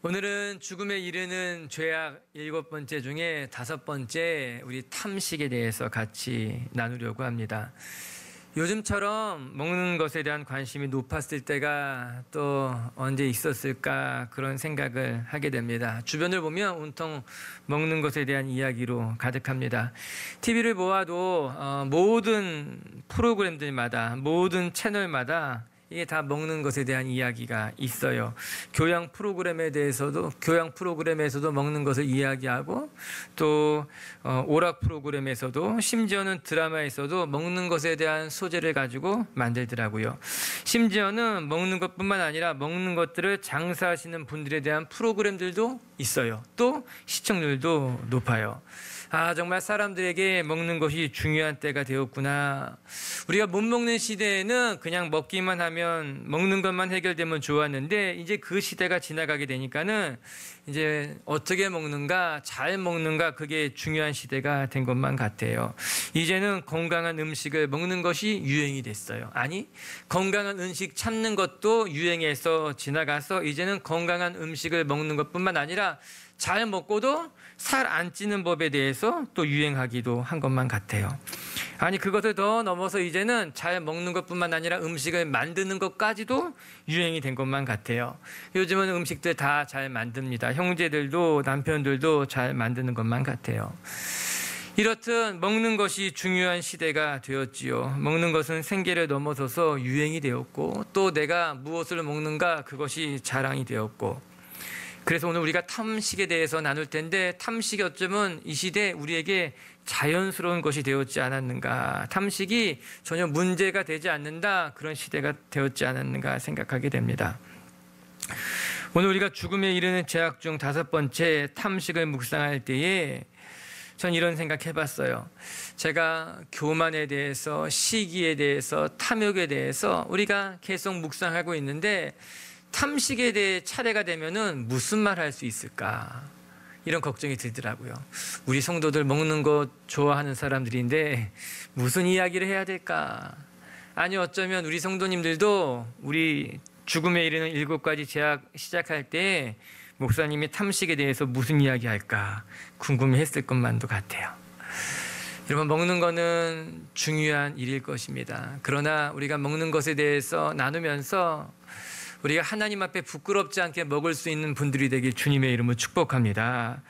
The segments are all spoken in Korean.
오늘은 죽음에 이르는 죄악 7번째 중에 5번째 우리 탐식에 대해서 같이 나누려고 합니다. 요즘처럼 먹는 것에 대한 관심이 높았을 때가 또 언제 있었을까 그런 생각을 하게 됩니다. 주변을 보면 온통 먹는 것에 대한 이야기로 가득합니다. TV를 보아도 모든 프로그램들마다 모든 채널마다 이게 다 먹는 것에 대한 이야기가 있어요. 교양 프로그램에서도 먹는 것을 이야기하고 또 오락 프로그램에서도 심지어는 드라마에서도 먹는 것에 대한 소재를 가지고 만들더라고요. 심지어는 먹는 것뿐만 아니라 먹는 것들을 장사하시는 분들에 대한 프로그램들도 있어요. 또 시청률도 높아요. 정말 사람들에게 먹는 것이 중요한 때가 되었구나. 우리가 못 먹는 시대에는 그냥 먹기만 하면 먹는 것만 해결되면 좋았는데 이제 그 시대가 지나가게 되니까는 이제 어떻게 먹는가, 잘 먹는가 그게 중요한 시대가 된 것만 같아요. 이제는 건강한 음식을 먹는 것이 유행이 됐어요. 아니, 건강한 음식 참는 것도 유행해서 지나가서 이제는 건강한 음식을 먹는 것뿐만 아니라 잘 먹고도 살 안 찌는 법에 대해서 또 유행하기도 한 것만 같아요. 아니, 그것을 더 넘어서 이제는 잘 먹는 것뿐만 아니라 음식을 만드는 것까지도 유행이 된 것만 같아요. 요즘은 음식들 다 잘 만듭니다. 형제들도 남편들도 잘 만드는 것만 같아요. 이렇듯 먹는 것이 중요한 시대가 되었지요. 먹는 것은 생계를 넘어서서 유행이 되었고 또 내가 무엇을 먹는가 그것이 자랑이 되었고, 그래서 오늘 우리가 탐식에 대해서 나눌 텐데 탐식이 어쩌면 이 시대 우리에게 자연스러운 것이 되었지 않았는가, 탐식이 전혀 문제가 되지 않는다 그런 시대가 되었지 않았는가 생각하게 됩니다. 오늘 우리가 죽음에 이르는 죄악 중 5번째 탐식을 묵상할 때에 전 이런 생각 해봤어요. 제가 교만에 대해서, 시기에 대해서, 탐욕에 대해서 우리가 계속 묵상하고 있는데 탐식에 대해 차례가 되면은 무슨 말 할 수 있을까 이런 걱정이 들더라고요. 우리 성도들 먹는 것 좋아하는 사람들인데 무슨 이야기를 해야 될까? 아니, 어쩌면 우리 성도님들도 우리 죽음에 이르는 7가지 죄악 시작할 때 목사님이 탐식에 대해서 무슨 이야기 할까 궁금해했을 것만도 같아요. 여러분, 먹는 거는 중요한 일일 것입니다. 그러나 우리가 먹는 것에 대해서 나누면서 우리가 하나님 앞에 부끄럽지 않게 먹을 수 있는 분들이 되길 주님의 이름으로 축복합니다.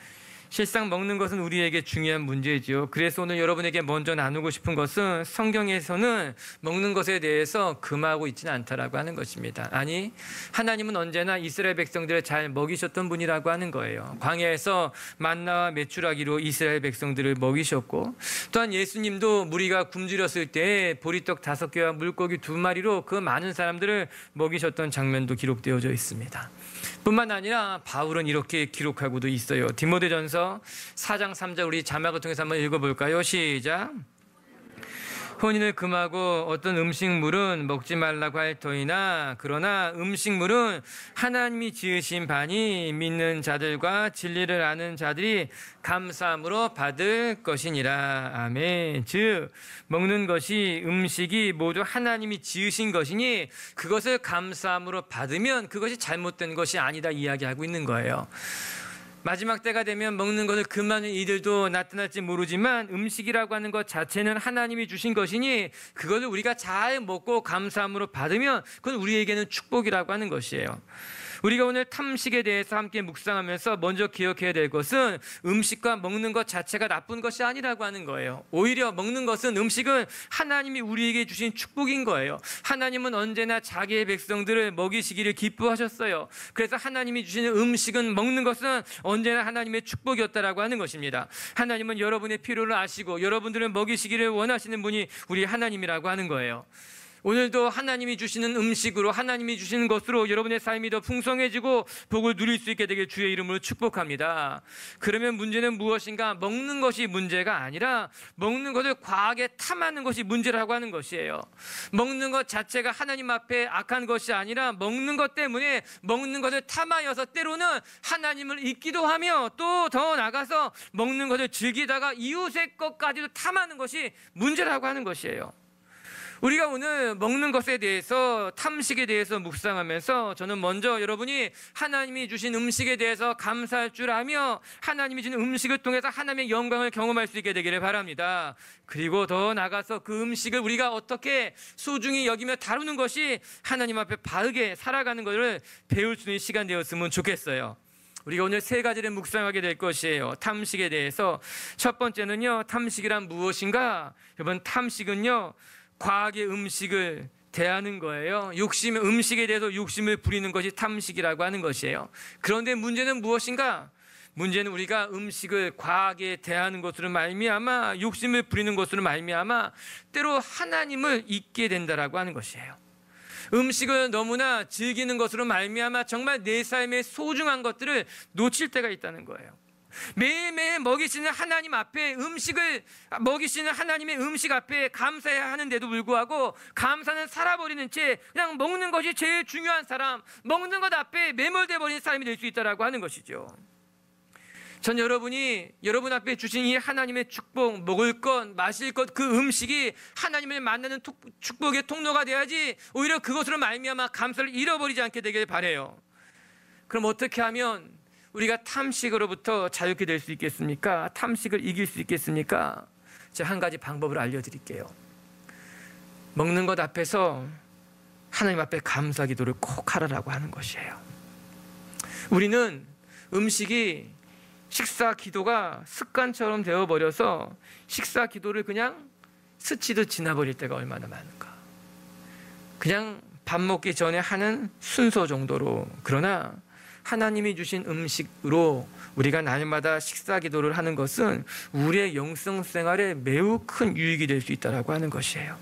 실상 먹는 것은 우리에게 중요한 문제지요. 그래서 오늘 여러분에게 먼저 나누고 싶은 것은 성경에서는 먹는 것에 대해서 금하고 있지는 않다라고 하는 것입니다. 아니, 하나님은 언제나 이스라엘 백성들을 잘 먹이셨던 분이라고 하는 거예요. 광야에서 만나와 메추라기로 이스라엘 백성들을 먹이셨고, 또한 예수님도 무리가 굶주렸을 때 보리떡 5개와 물고기 2마리로 그 많은 사람들을 먹이셨던 장면도 기록되어져 있습니다. 뿐만 아니라 바울은 이렇게 기록하고도 있어요. 디모데전서 4장 3절 우리 자막을 통해서 한번 읽어볼까요? 시작. 혼인을 금하고 어떤 음식물은 먹지 말라고 할 터이나 그러나 음식물은 하나님이 지으신 바니 믿는 자들과 진리를 아는 자들이 감사함으로 받을 것이니라. 아멘. 즉 먹는 것이, 음식이 모두 하나님이 지으신 것이니 그것을 감사함으로 받으면 그것이 잘못된 것이 아니다 이야기하고 있는 거예요. 마지막 때가 되면 먹는 것을 금하는 이들도 나타날지 모르지만 음식이라고 하는 것 자체는 하나님이 주신 것이니 그것을 우리가 잘 먹고 감사함으로 받으면 그건 우리에게는 축복이라고 하는 것이에요. 우리가 오늘 탐식에 대해서 함께 묵상하면서 먼저 기억해야 될 것은 음식과 먹는 것 자체가 나쁜 것이 아니라고 하는 거예요. 오히려 먹는 것은, 음식은 하나님이 우리에게 주신 축복인 거예요. 하나님은 언제나 자기의 백성들을 먹이시기를 기뻐하셨어요. 그래서 하나님이 주시는 음식은, 먹는 것은 언제나 하나님의 축복이었다라고 하는 것입니다. 하나님은 여러분의 필요를 아시고 여러분들을 먹이시기를 원하시는 분이 우리 하나님이라고 하는 거예요. 오늘도 하나님이 주시는 음식으로, 하나님이 주시는 것으로 여러분의 삶이 더 풍성해지고 복을 누릴 수 있게 되길 주의 이름으로 축복합니다. 그러면 문제는 무엇인가? 먹는 것이 문제가 아니라 먹는 것을 과하게 탐하는 것이 문제라고 하는 것이에요. 먹는 것 자체가 하나님 앞에 악한 것이 아니라 먹는 것 때문에 먹는 것을 탐하여서 때로는 하나님을 잊기도 하며 또 더 나가서 먹는 것을 즐기다가 이웃의 것까지도 탐하는 것이 문제라고 하는 것이에요. 우리가 오늘 먹는 것에 대해서, 탐식에 대해서 묵상하면서 저는 먼저 여러분이 하나님이 주신 음식에 대해서 감사할 줄 아며 하나님이 주신 음식을 통해서 하나님의 영광을 경험할 수 있게 되기를 바랍니다. 그리고 더 나아가서 그 음식을 우리가 어떻게 소중히 여기며 다루는 것이 하나님 앞에 바르게 살아가는 것을 배울 수 있는 시간 되었으면 좋겠어요. 우리가 오늘 세 가지를 묵상하게 될 것이에요. 탐식에 대해서. 첫 번째는요, 탐식이란 무엇인가? 여러분, 탐식은요, 과하게 음식을 대하는 거예요. 음식에 대해서 욕심을 부리는 것이 탐식이라고 하는 것이에요. 그런데 문제는 무엇인가? 문제는 우리가 음식을 과하게 대하는 것으로 말미암아, 욕심을 부리는 것으로 말미암아 때로 하나님을 잊게 된다라고 하는 것이에요. 음식을 너무나 즐기는 것으로 말미암아 정말 내 삶의 소중한 것들을 놓칠 때가 있다는 거예요. 매일매일 먹이시는 하나님 앞에 먹이시는 하나님의 음식 앞에 감사해야 하는데도 불구하고 감사는 살아버리는 채 그냥 먹는 것이 제일 중요한 사람, 먹는 것 앞에 매몰돼 버리는 사람이 될 수 있다라고 하는 것이죠. 전 여러분이 여러분 앞에 주신 이 하나님의 축복, 먹을 것, 마실 것, 그 음식이 하나님을 만나는 축복의 통로가 돼야지 오히려 그것으로 말미암아 감사를 잃어버리지 않게 되길 바라요. 그럼 어떻게 하면 우리가 탐식으로부터 자유케 될 수 있겠습니까? 탐식을 이길 수 있겠습니까? 제가 한 가지 방법을 알려드릴게요. 먹는 것 앞에서 하나님 앞에 감사 기도를 꼭 하라고 하는 것이에요. 우리는 음식이 식사 기도가 습관처럼 되어버려서 식사 기도를 그냥 스치듯 지나버릴 때가 얼마나 많은가. 그냥 밥 먹기 전에 하는 순서 정도로. 그러나 하나님이 주신 음식으로 우리가 날마다 식사 기도를 하는 것은 우리의 영성 생활에 매우 큰 유익이 될 수 있다고 하는 것이에요.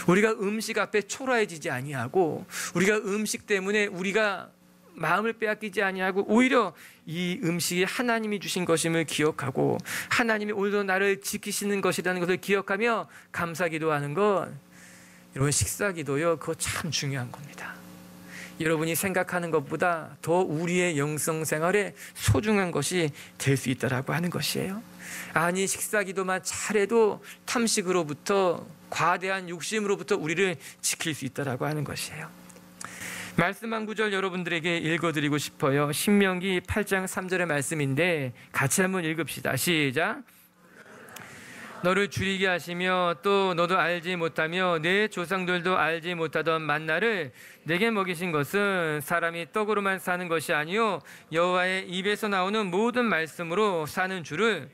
우리가 음식 앞에 초라해지지 아니하고 우리가 음식 때문에 우리가 마음을 빼앗기지 아니하고 오히려 이 음식이 하나님이 주신 것임을 기억하고 하나님이 오늘도 나를 지키시는 것이라는 것을 기억하며 감사 기도하는 것, 여러분 식사 기도요, 그거 참 중요한 겁니다. 여러분이 생각하는 것보다 더 우리의 영성 생활에 소중한 것이 될 수 있다라고 하는 것이에요. 아니 식사 기도만 잘해도 탐식으로부터, 과대한 욕심으로부터 우리를 지킬 수 있다라고 하는 것이에요. 말씀 한 구절 여러분들에게 읽어드리고 싶어요. 신명기 8장 3절의 말씀인데 같이 한번 읽읍시다. 시작. 너를 줄이게 하시며 또 너도 알지 못하며 내 조상들도 알지 못하던 만나를 내게 먹이신 것은 사람이 떡으로만 사는 것이 아니요 여호와의 입에서 나오는 모든 말씀으로 사는 줄을,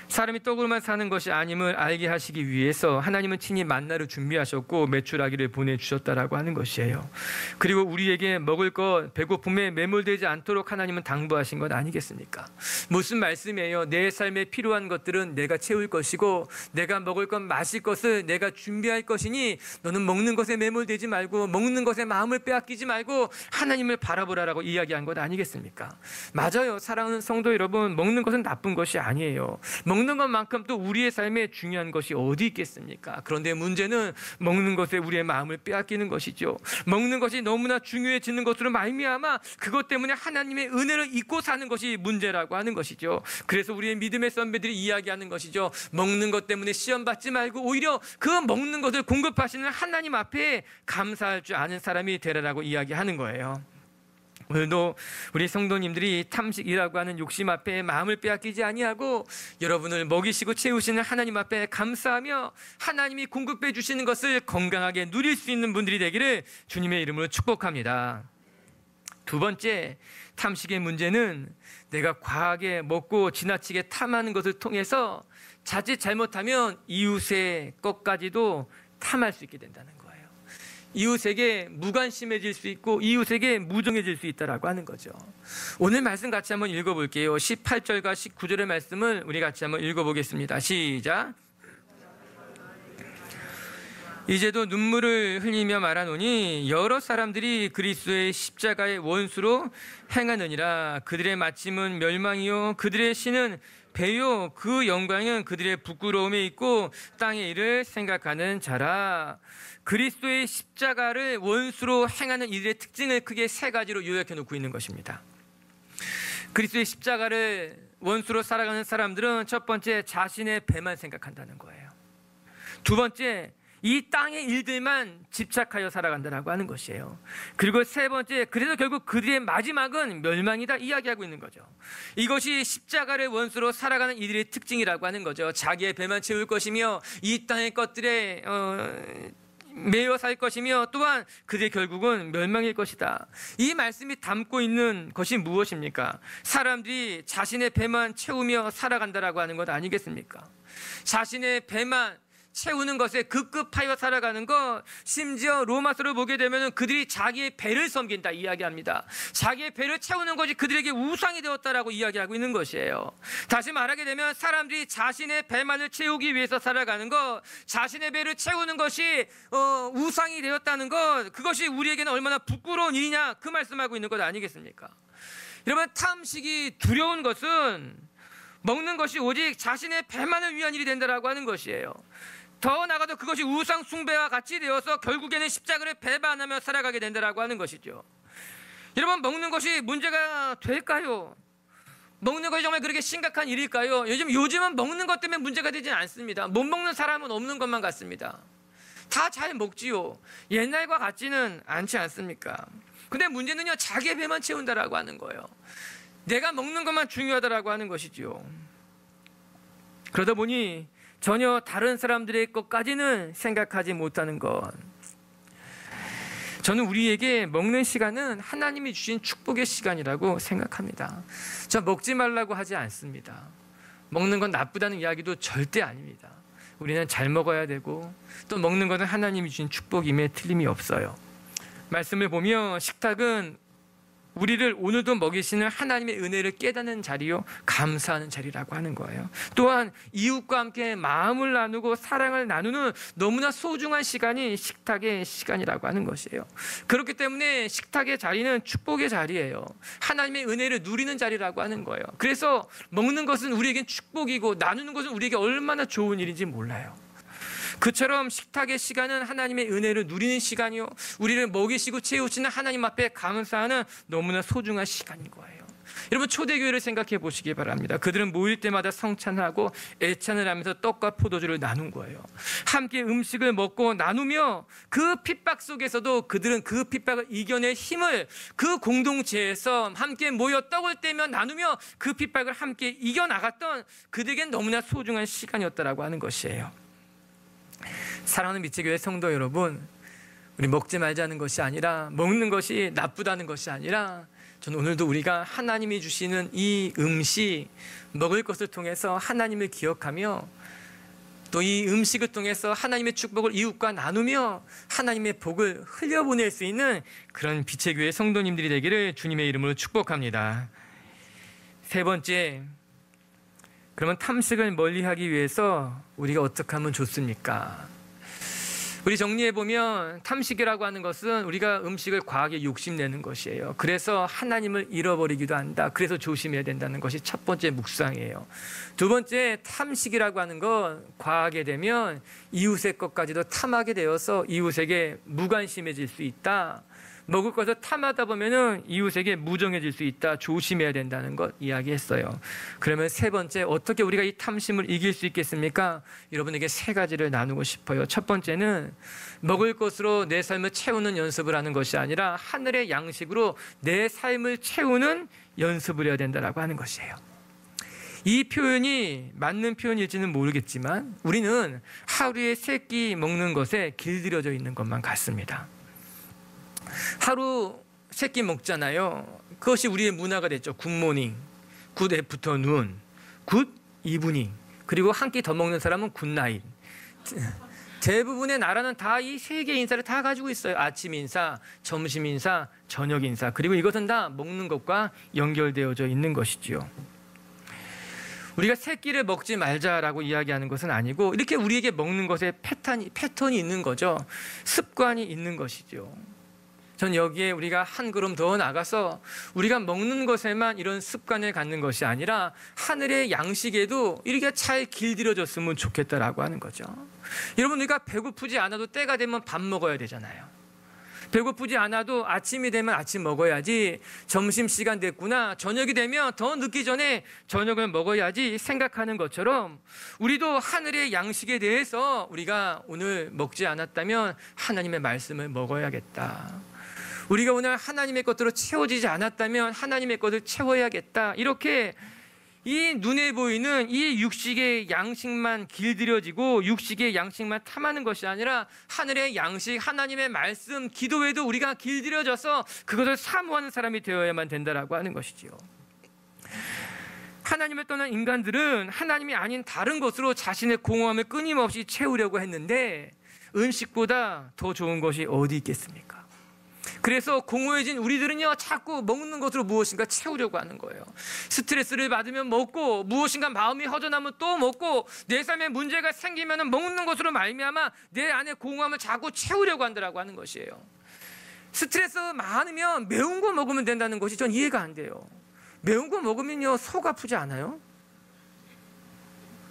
사람이 떡으로만 사는 것이 아님을 알게 하시기 위해서 하나님은 친히 만나를 준비하셨고 메추라기를 보내주셨다라고 하는 것이에요. 그리고 우리에게 먹을 것, 배고픔에 매몰되지 않도록 하나님은 당부하신 것 아니겠습니까? 무슨 말씀이에요? 내 삶에 필요한 것들은 내가 채울 것이고 내가 먹을 것, 마실 것을 내가 준비할 것이니 너는 먹는 것에 매몰되지 말고 먹는 것에 마음을 빼앗기지 말고 하나님을 바라보라라고 이야기한 것 아니겠습니까? 맞아요. 사랑하는 성도 여러분, 먹는 것은 나쁜 것이 아니에요. 먹는 것만큼 또 우리의 삶에 중요한 것이 어디 있겠습니까? 그런데 문제는 먹는 것에 우리의 마음을 빼앗기는 것이죠. 먹는 것이 너무나 중요해지는 것으로 말미암아 그것 때문에 하나님의 은혜를 잊고 사는 것이 문제라고 하는 것이죠. 그래서 우리의 믿음의 선배들이 이야기하는 것이죠. 먹는 것 때문에 시험 받지 말고 오히려 그 먹는 것을 공급하시는 하나님 앞에 감사할 줄 아는 사람이 되라라고 이야기하는 거예요. 오늘도 우리 성도님들이 탐식이라고 하는 욕심 앞에 마음을 빼앗기지 아니하고 여러분을 먹이시고 채우시는 하나님 앞에 감사하며 하나님이 공급해 주시는 것을 건강하게 누릴 수 있는 분들이 되기를 주님의 이름으로 축복합니다. 두 번째, 탐식의 문제는 내가 과하게 먹고 지나치게 탐하는 것을 통해서 자칫 잘못하면 이웃의 것까지도 탐할 수 있게 된다는 거예요. 이웃에게 무관심해질 수 있고 이웃에게 무정해질 수 있다라고 하는 거죠. 오늘 말씀 같이 한번 읽어볼게요. 18절과 19절의 말씀을 우리 같이 한번 읽어보겠습니다. 시작. 이제도 눈물을 흘리며 말하노니 여러 사람들이 그리스도의 십자가의 원수로 행하느니라. 그들의 마침은 멸망이요 그들의 신은 배요 그 영광은 그들의 부끄러움에 있고 땅의 일을 생각하는 자라. 그리스도의 십자가를 원수로 행하는 이들의 특징을 크게 세 가지로 요약해 놓고 있는 것입니다. 그리스도의 십자가를 원수로 살아가는 사람들은 첫 번째, 자신의 배만 생각한다는 거예요. 두 번째, 이 땅의 일들만 집착하여 살아간다라고 하는 것이에요. 그리고 세 번째, 그래서 결국 그들의 마지막은 멸망이다 이야기하고 있는 거죠. 이것이 십자가를 원수로 살아가는 이들의 특징이라고 하는 거죠. 자기의 배만 채울 것이며 이 땅의 것들에 매여 살 것이며 또한 그들의 결국은 멸망일 것이다. 이 말씀이 담고 있는 것이 무엇입니까? 사람들이 자신의 배만 채우며 살아간다라고 하는 것 아니겠습니까? 자신의 배만 채우는 것에 급급하여 살아가는 것, 심지어 로마서를 보게 되면 그들이 자기의 배를 섬긴다 이야기합니다. 자기의 배를 채우는 것이 그들에게 우상이 되었다라고 이야기하고 있는 것이에요. 다시 말하게 되면 사람들이 자신의 배만을 채우기 위해서 살아가는 것, 자신의 배를 채우는 것이 우상이 되었다는 것, 그것이 우리에게는 얼마나 부끄러운 일이냐, 그 말씀하고 있는 것 아니겠습니까? 여러분, 탐식이 두려운 것은 먹는 것이 오직 자신의 배만을 위한 일이 된다라고 하는 것이에요. 더 나아가도 그것이 우상 숭배와 같이 되어서 결국에는 십자가를 배반하며 살아가게 된다라고 하는 것이죠. 여러분, 먹는 것이 문제가 될까요? 먹는 것이 정말 그렇게 심각한 일일까요? 요즘은 먹는 것 때문에 문제가 되지 않습니다. 못 먹는 사람은 없는 것만 같습니다. 다 잘 먹지요. 옛날과 같지는 않지 않습니까? 근데 문제는요, 자기의 배만 채운다라고 하는 거예요. 내가 먹는 것만 중요하다라고 하는 것이죠. 그러다 보니 전혀 다른 사람들의 것까지는 생각하지 못하는 것. 저는 우리에게 먹는 시간은 하나님이 주신 축복의 시간이라고 생각합니다. 저 먹지 말라고 하지 않습니다. 먹는 건 나쁘다는 이야기도 절대 아닙니다. 우리는 잘 먹어야 되고 또 먹는 것은 하나님이 주신 축복임에 틀림이 없어요. 말씀을 보면 식탁은 우리를 오늘도 먹이시는 하나님의 은혜를 깨닫는 자리요, 감사하는 자리라고 하는 거예요. 또한 이웃과 함께 마음을 나누고 사랑을 나누는 너무나 소중한 시간이 식탁의 시간이라고 하는 것이에요. 그렇기 때문에 식탁의 자리는 축복의 자리예요. 하나님의 은혜를 누리는 자리라고 하는 거예요. 그래서 먹는 것은 우리에겐 축복이고 나누는 것은 우리에게 얼마나 좋은 일인지 몰라요. 그처럼 식탁의 시간은 하나님의 은혜를 누리는 시간이요, 우리를 먹이시고 채우시는 하나님 앞에 감사하는 너무나 소중한 시간인 거예요. 여러분, 초대교회를 생각해 보시기 바랍니다. 그들은 모일 때마다 성찬하고 애찬을 하면서 떡과 포도주를 나눈 거예요. 함께 음식을 먹고 나누며 그 핍박 속에서도 그들은 그 핍박을 이겨낼 힘을 그 공동체에서 함께 모여 떡을 떼며 나누며 그 핍박을 함께 이겨나갔던 그들에겐 너무나 소중한 시간이었다라고 하는 것이에요. 사랑하는 미치교회 성도 여러분, 우리 먹지 말자는 것이 아니라, 먹는 것이 나쁘다는 것이 아니라, 저는 오늘도 우리가 하나님이 주시는 이 음식, 먹을 것을 통해서 하나님을 기억하며 또 이 음식을 통해서 하나님의 축복을 이웃과 나누며 하나님의 복을 흘려보낼 수 있는 그런 빛의 교회 성도님들이 되기를 주님의 이름으로 축복합니다. 세 번째, 그러면 탐식을 멀리하기 위해서 우리가 어떻게 하면 좋습니까? 우리 정리해보면 탐식이라고 하는 것은 우리가 음식을 과하게 욕심내는 것이에요. 그래서 하나님을 잃어버리기도 한다. 그래서 조심해야 된다는 것이 첫 번째 묵상이에요. 두 번째, 탐식이라고 하는 건 과하게 되면 이웃의 것까지도 탐하게 되어서 이웃에게 무관심해질 수 있다. 먹을 것을 탐하다 보면은 이웃에게 무정해질 수 있다. 조심해야 된다는 것 이야기했어요. 그러면 세 번째, 어떻게 우리가 이 탐심을 이길 수 있겠습니까? 여러분에게 세 가지를 나누고 싶어요. 첫 번째는 먹을 것으로 내 삶을 채우는 연습을 하는 것이 아니라 하늘의 양식으로 내 삶을 채우는 연습을 해야 된다라고 하는 것이에요. 이 표현이 맞는 표현일지는 모르겠지만 우리는 하루에 3끼 먹는 것에 길들여져 있는 것만 같습니다. 하루 3끼 먹잖아요. 그것이 우리의 문화가 됐죠. 굿모닝, 굿 애프터눈, 굿 이브닝, 그리고 한 끼 더 먹는 사람은 굿나잇. 대부분의 나라는 다 이 3개의 인사를 다 가지고 있어요. 아침 인사, 점심 인사, 저녁 인사. 그리고 이것은 다 먹는 것과 연결되어져 있는 것이지요. 우리가 3끼를 먹지 말자라고 이야기하는 것은 아니고 이렇게 우리에게 먹는 것에 패턴이 있는 거죠. 습관이 있는 것이죠. 전 여기에 우리가 한 걸음 더 나가서 우리가 먹는 것에만 이런 습관을 갖는 것이 아니라 하늘의 양식에도 이렇게 잘 길들여졌으면 좋겠다라고 하는 거죠. 여러분, 우리가 배고프지 않아도 때가 되면 밥 먹어야 되잖아요. 배고프지 않아도 아침이 되면 아침 먹어야지, 점심시간 됐구나, 저녁이 되면 더 늦기 전에 저녁을 먹어야지 생각하는 것처럼 우리도 하늘의 양식에 대해서 우리가 오늘 먹지 않았다면 하나님의 말씀을 먹어야겠다. 우리가 오늘 하나님의 것으로 채워지지 않았다면 하나님의 것을 채워야겠다. 이렇게 이 눈에 보이는 이 육식의 양식만 길들여지고 육식의 양식만 탐하는 것이 아니라 하늘의 양식, 하나님의 말씀, 기도에도 우리가 길들여져서 그것을 사모하는 사람이 되어야만 된다라고 하는 것이지요. 하나님을 떠난 인간들은 하나님이 아닌 다른 것으로 자신의 공허함을 끊임없이 채우려고 했는데 음식보다 더 좋은 것이 어디 있겠습니까? 그래서 공허해진 우리들은요, 자꾸 먹는 것으로 무엇인가 채우려고 하는 거예요. 스트레스를 받으면 먹고, 무엇인가 마음이 허전하면 또 먹고, 내 삶에 문제가 생기면 먹는 것으로 말미암아 내 안에 공허함을 자꾸 채우려고 한다라고 하는 것이에요. 스트레스 많으면 매운 거 먹으면 된다는 것이 전 이해가 안 돼요. 매운 거 먹으면요, 속 아프지 않아요?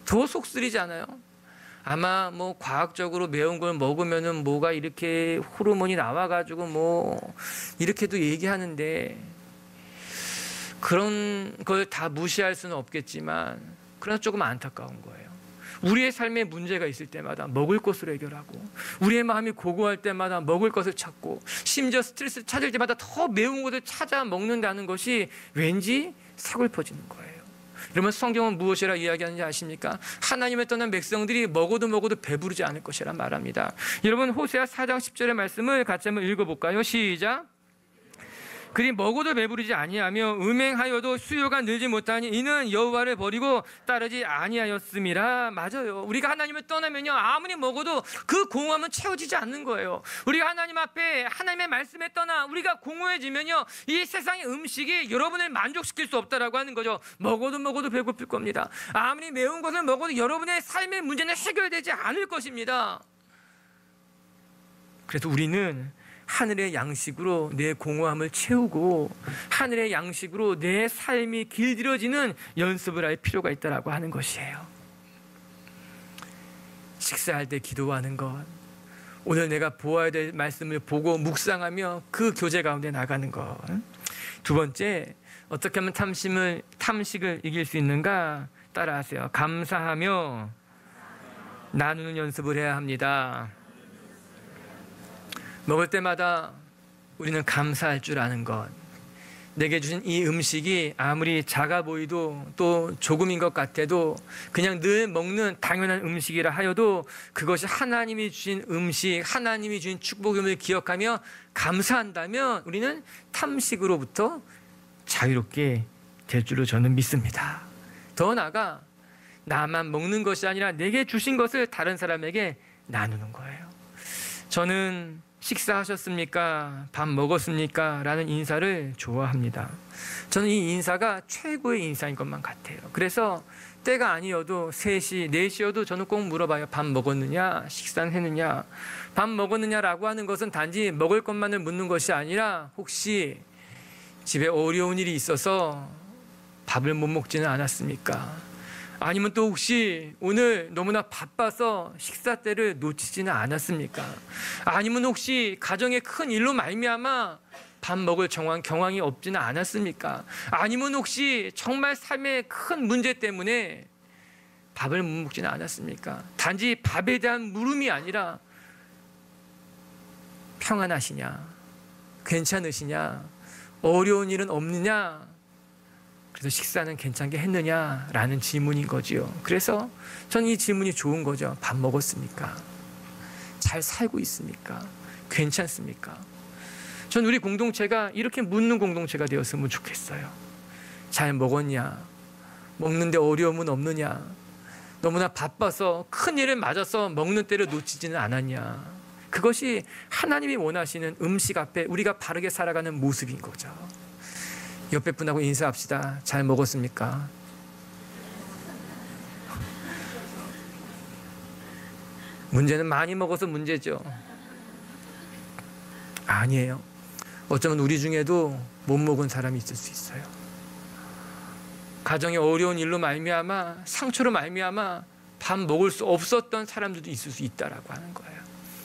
더 속 쓰리지 않아요? 아마 뭐 과학적으로 매운 걸 먹으면은 뭐가 이렇게 호르몬이 나와가지고 뭐 이렇게도 얘기하는데, 그런 걸 다 무시할 수는 없겠지만 그러나 조금 안타까운 거예요. 우리의 삶에 문제가 있을 때마다 먹을 것으로 해결하고, 우리의 마음이 고고할 때마다 먹을 것을 찾고, 심지어 스트레스를 찾을 때마다 더 매운 것을 찾아 먹는다는 것이 왠지 서글퍼지는 거예요. 그러면 성경은 무엇이라 이야기하는지 아십니까? 하나님을 떠난 백성들이 먹어도 배부르지 않을 것이라 말합니다. 여러분, 호세아 4장 10절의 말씀을 같이 한번 읽어볼까요? 시작. 그리 먹어도 배부르지 아니하며 음행하여도 수요가 늘지 못하니 이는 여호와를 버리고 따르지 아니하였음이라. 맞아요. 우리가 하나님을 떠나면요, 아무리 먹어도 그 공허함은 채워지지 않는 거예요. 우리가 하나님 앞에 하나님의 말씀에 떠나 우리가 공허해지면요, 이 세상의 음식이 여러분을 만족시킬 수 없다라고 하는 거죠. 먹어도 배고플 겁니다. 아무리 매운 것을 먹어도 여러분의 삶의 문제는 해결되지 않을 것입니다. 그래서 우리는 하늘의 양식으로 내 공허함을 채우고 하늘의 양식으로 내 삶이 길들여지는 연습을 할 필요가 있다라고 하는 것이에요. 식사할 때 기도하는 것, 오늘 내가 보아야 될 말씀을 보고 묵상하며 그 교제 가운데 나가는 것. 두 번째, 어떻게 하면 탐식을 이길 수 있는가? 따라하세요. 감사하며 나누는 연습을 해야 합니다. 먹을 때마다 우리는 감사할 줄 아는 것, 내게 주신 이 음식이 아무리 작아 보이도 또 조금인 것 같아도 그냥 늘 먹는 당연한 음식이라 하여도 그것이 하나님이 주신 음식, 하나님이 주신 축복임을 기억하며 감사한다면 우리는 탐식으로부터 자유롭게 될 줄로 저는 믿습니다. 더 나아가 나만 먹는 것이 아니라 내게 주신 것을 다른 사람에게 나누는 거예요. 저는 식사하셨습니까? 밥 먹었습니까? 라는 인사를 좋아합니다. 저는 이 인사가 최고의 인사인 것만 같아요. 그래서 때가 아니어도 3시, 4시여도 저는 꼭 물어봐요. 밥 먹었느냐? 식사는 했느냐? 밥 먹었느냐라고 하는 것은 단지 먹을 것만을 묻는 것이 아니라 혹시 집에 어려운 일이 있어서 밥을 못 먹지는 않았습니까? 아니면 또 혹시 오늘 너무나 바빠서 식사 때를 놓치지는 않았습니까? 아니면 혹시 가정의 큰 일로 말미암아 밥 먹을 경황이 없지는 않았습니까? 아니면 혹시 정말 삶의 큰 문제 때문에 밥을 못 먹지는 않았습니까? 단지 밥에 대한 물음이 아니라 평안하시냐? 괜찮으시냐? 어려운 일은 없느냐? 그래서 식사는 괜찮게 했느냐라는 질문인 거지요. 그래서 저는 이 질문이 좋은 거죠. 밥 먹었습니까? 잘 살고 있습니까? 괜찮습니까? 전 우리 공동체가 이렇게 묻는 공동체가 되었으면 좋겠어요. 잘 먹었냐? 먹는데 어려움은 없느냐? 너무나 바빠서 큰 일을 맞아서 먹는 때를 놓치지는 않았냐? 그것이 하나님이 원하시는 음식 앞에 우리가 바르게 살아가는 모습인 거죠. 옆에 분하고 인사합시다. 잘 먹었습니까? 문제는 많이 먹어서 문제죠. 아니에요. 어쩌면 우리 중에도 못 먹은 사람이 있을 수 있어요. 가정의 어려운 일로 말미암아, 상처로 말미암아 밥 먹을 수 없었던 사람들도 있을 수 있다라고 하는 거예요.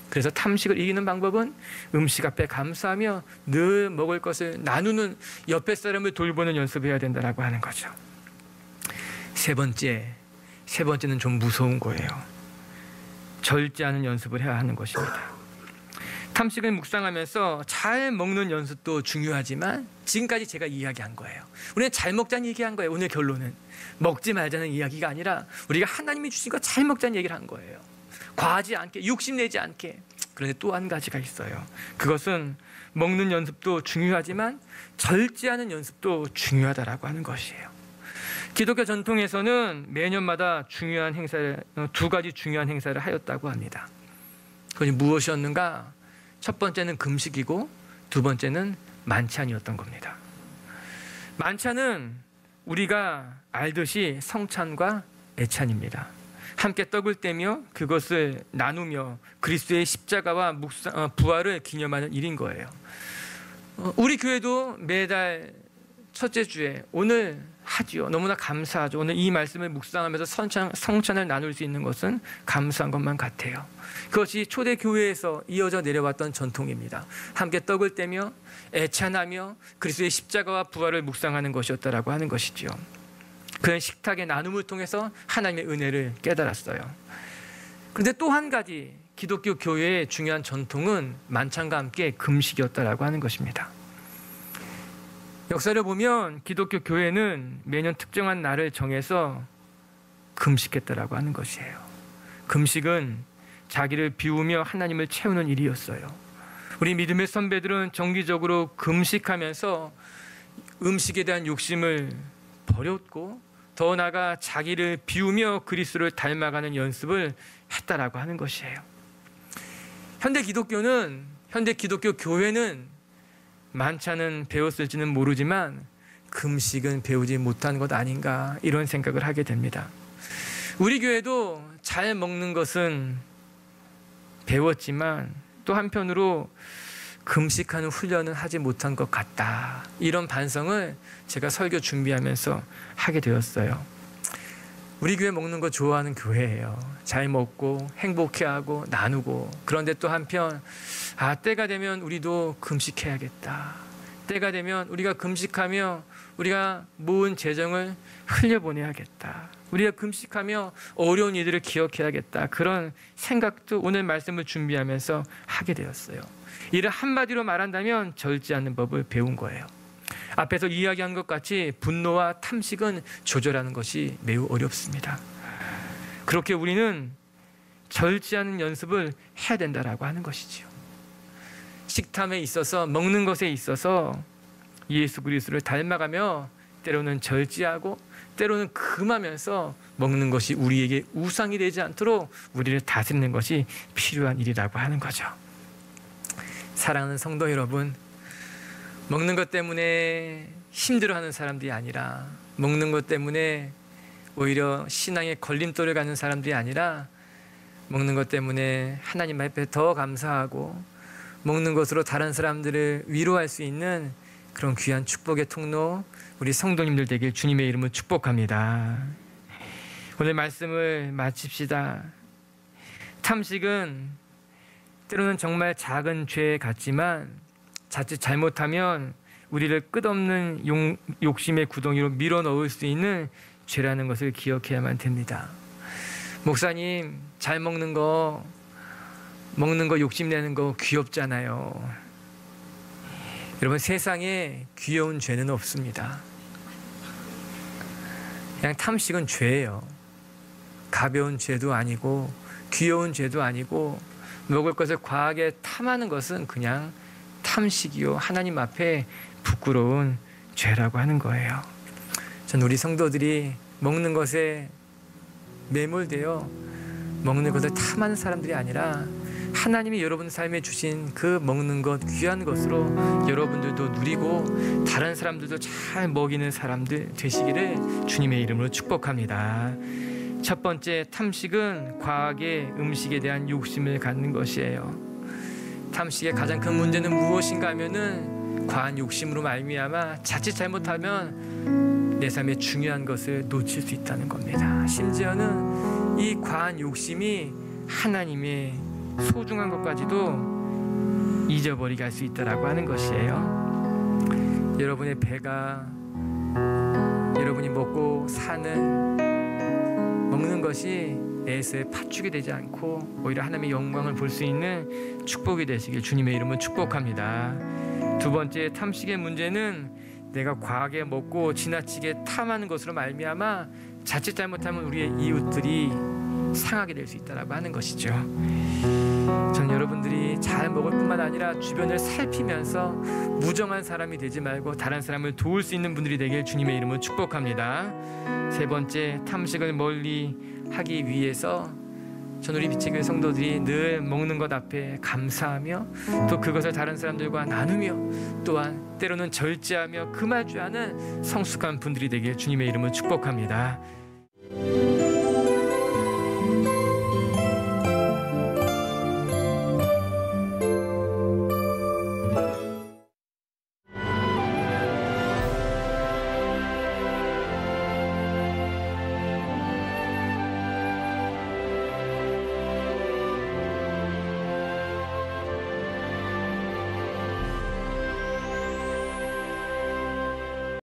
그래서 탐식을 이기는 방법은 음식 앞에 감사하며 늘 먹을 것을 나누는, 옆에 사람을 돌보는 연습을 해야 된다라고 하는 거죠. 세 번째는 좀 무서운 거예요. 절제하는 연습을 해야 하는 것입니다. 탐식을 묵상하면서 잘 먹는 연습도 중요하지만, 지금까지 제가 이야기한 거예요. 우리는 잘 먹자는 얘기한 거예요. 오늘 결론은 먹지 말자는 이야기가 아니라 우리가 하나님이 주신 거 잘 먹자는 얘기를 한 거예요. 과하지 않게, 욕심내지 않게. 그런데 또 한 가지가 있어요. 그것은 먹는 연습도 중요하지만 절제하는 연습도 중요하다라고 하는 것이에요. 기독교 전통에서는 매년마다 두 가지 중요한 행사를 하였다고 합니다. 그것이 무엇이었는가? 첫 번째는 금식이고 두 번째는 만찬이었던 겁니다. 만찬은 우리가 알듯이 성찬과 애찬입니다. 함께 떡을 떼며 그것을 나누며 그리스도의 십자가와 부활을 기념하는 일인 거예요. 우리 교회도 매달 첫째 주에 오늘 하지요. 너무나 감사하죠. 오늘 이 말씀을 묵상하면서 성찬을 나눌 수 있는 것은 감사한 것만 같아요. 그것이 초대교회에서 이어져 내려왔던 전통입니다. 함께 떡을 떼며 애찬하며 그리스도의 십자가와 부활을 묵상하는 것이었다라고 하는 것이지요. 그런 식탁의 나눔을 통해서 하나님의 은혜를 깨달았어요. 그런데 또 한 가지 기독교 교회의 중요한 전통은 만찬과 함께 금식이었다라고 하는 것입니다. 역사를 보면 기독교 교회는 매년 특정한 날을 정해서 금식했다라고 하는 것이에요. 금식은 자기를 비우며 하나님을 채우는 일이었어요. 우리 믿음의 선배들은 정기적으로 금식하면서 음식에 대한 욕심을 버렸고, 더 나아가 자기를 비우며 그리스도를 닮아가는 연습을 했다라고 하는 것이에요. 현대 기독교 교회는 만찬은 배웠을지는 모르지만 금식은 배우지 못한 것 아닌가, 이런 생각을 하게 됩니다. 우리 교회도 잘 먹는 것은 배웠지만 또 한편으로 금식하는 훈련은 하지 못한 것 같다, 이런 반성을 제가 설교 준비하면서 하게 되었어요. 우리 교회 먹는 거 좋아하는 교회예요. 잘 먹고 행복해하고 나누고. 그런데 또 한편 때가 되면 우리도 금식해야겠다. 때가 되면 우리가 금식하며 우리가 모은 재정을 흘려보내야겠다. 우리가 금식하며 어려운 이들을 기억해야겠다. 그런 생각도 오늘 말씀을 준비하면서 하게 되었어요. 이를 한마디로 말한다면 절제하는 법을 배운 거예요. 앞에서 이야기한 것 같이 분노와 탐식은 조절하는 것이 매우 어렵습니다. 그렇게 우리는 절제하는 연습을 해야 된다라고 하는 것이지요. 식탐에 있어서, 먹는 것에 있어서 예수 그리스도를 닮아가며 때로는 절제하고 때로는 금하면서 먹는 것이 우리에게 우상이 되지 않도록 우리를 다스리는 것이 필요한 일이라고 하는 거죠. 사랑하는 성도 여러분, 먹는 것 때문에 힘들어하는 사람들이 아니라, 먹는 것 때문에 오히려 신앙에 걸림돌을 갖는 사람들이 아니라, 먹는 것 때문에 하나님 앞에 더 감사하고 먹는 것으로 다른 사람들을 위로할 수 있는 그런 귀한 축복의 통로, 우리 성도님들 되길 주님의 이름으로 축복합니다. 오늘 말씀을 마칩시다. 탐식은 때로는 정말 작은 죄 같지만 자칫 잘못하면 우리를 끝없는 욕심의 구덩이로 밀어넣을 수 있는 죄라는 것을 기억해야만 됩니다. 목사님, 잘 먹는 거 욕심내는 거 귀엽잖아요. 여러분, 세상에 귀여운 죄는 없습니다. 그냥 탐식은 죄예요. 가벼운 죄도 아니고 귀여운 죄도 아니고, 먹을 것을 과하게 탐하는 것은 그냥 탐식이요, 하나님 앞에 부끄러운 죄라고 하는 거예요. 전 우리 성도들이 먹는 것에 매몰되어 먹는 것을 탐하는 사람들이 아니라, 하나님이 여러분 삶에 주신 그 먹는 것, 귀한 것으로 여러분들도 누리고 다른 사람들도 잘 먹이는 사람들 되시기를 주님의 이름으로 축복합니다. 첫 번째, 탐식은 과하게 음식에 대한 욕심을 갖는 것이에요. 탐식의 가장 큰 문제는 무엇인가 하면은 과한 욕심으로 말미암아 자칫 잘못하면 내 삶의 중요한 것을 놓칠 수 있다는 겁니다. 심지어는 이 과한 욕심이 하나님의 소중한 것까지도 잊어버리게 할 수 있다라고 하는 것이에요. 여러분의 배가, 여러분이 먹고 사는 먹는 것이 에서의 팥죽이 되지 않고 오히려 하나님의 영광을 볼 수 있는 축복이 되시길 주님의 이름으로 축복합니다. 두 번째, 탐식의 문제는 내가 과하게 먹고 지나치게 탐하는 것으로 말미암아 자칫 잘못하면 우리의 이웃들이 상하게 될 수 있다라고 하는 것이죠. 저는 여러분들이 잘 먹을 뿐만 아니라 주변을 살피면서 무정한 사람이 되지 말고 다른 사람을 도울 수 있는 분들이 되길 주님의 이름으로 축복합니다. 세 번째, 탐식을 멀리 하기 위해서 저는 우리 빛의 교회 성도들이 늘 먹는 것 앞에 감사하며 또 그것을 다른 사람들과 나누며 또한 때로는 절제하며 금할 줄 아는 성숙한 분들이 되길 주님의 이름으로 축복합니다.